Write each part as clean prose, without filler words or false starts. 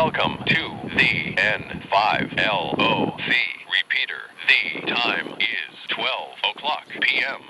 Welcome to the N5LOC repeater. The time is 12 o'clock p.m.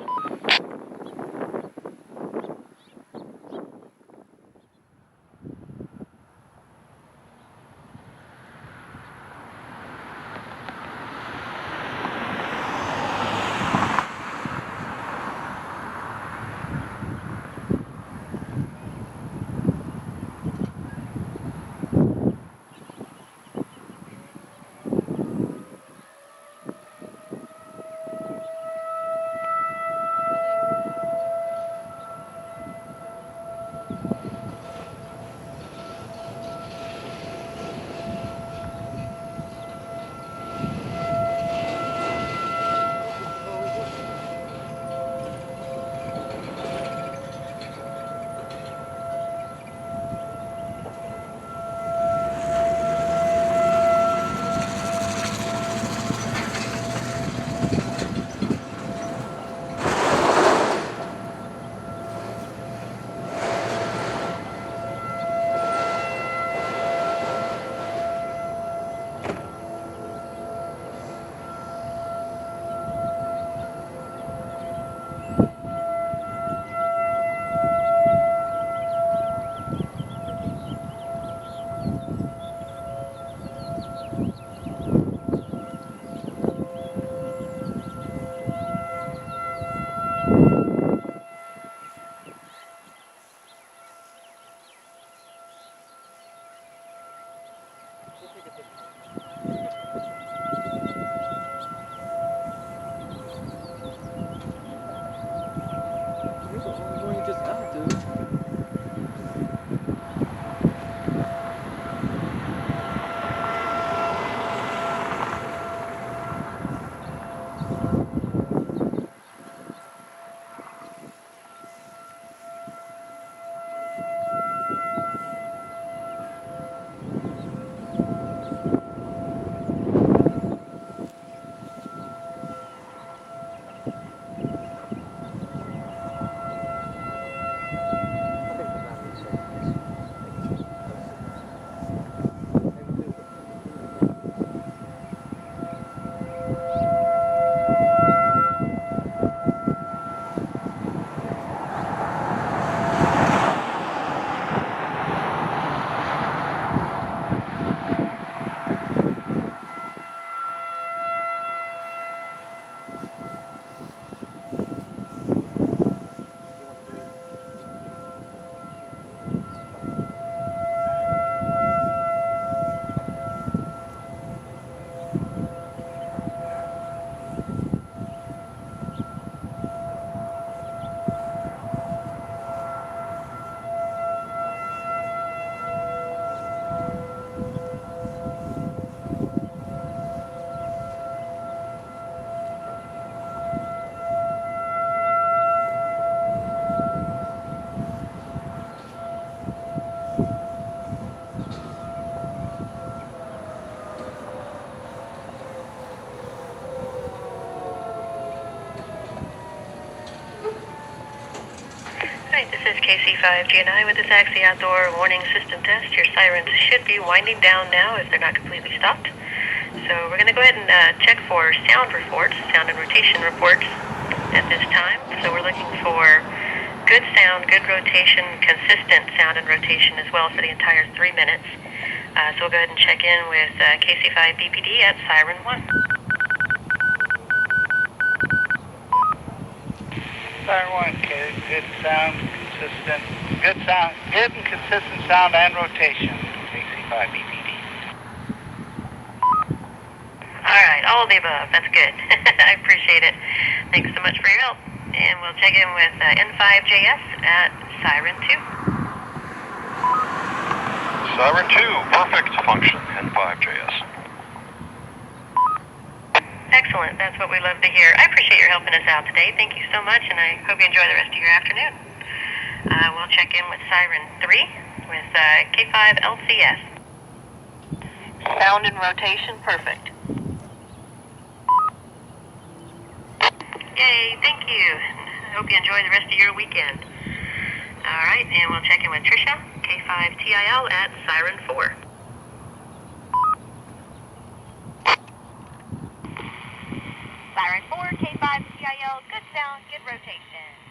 This is KC5GNI with the Sachse Outdoor Warning System Test. Your sirens should be winding down now if they're not completely stopped. So we're going to go ahead and check for sound reports, sound and rotation reports at this time. So we're looking for good sound, good rotation, consistent sound and rotation as well for the entire 3 minutes. So we'll go ahead and check in with KC5BPD at Siren 1. Siren 1, good sound, consistent, good and consistent sound and rotation, KC5BPD. All right, all of the above, that's good. I appreciate it. Thanks so much for your help. And we'll check in with N5JS at Siren 2. Siren 2, perfect function, N5JS. Excellent, that's what we love to hear. I appreciate your helping us out today. Thank you so much, and I hope you enjoy the rest of your afternoon. We'll check in with Siren 3 with K5LCS. Sound and rotation, perfect. Yay, thank you. I hope you enjoy the rest of your weekend. All right, and we'll check in with Tricia, K5TIL at Siren 4. K5 CIL, good sound, good rotation.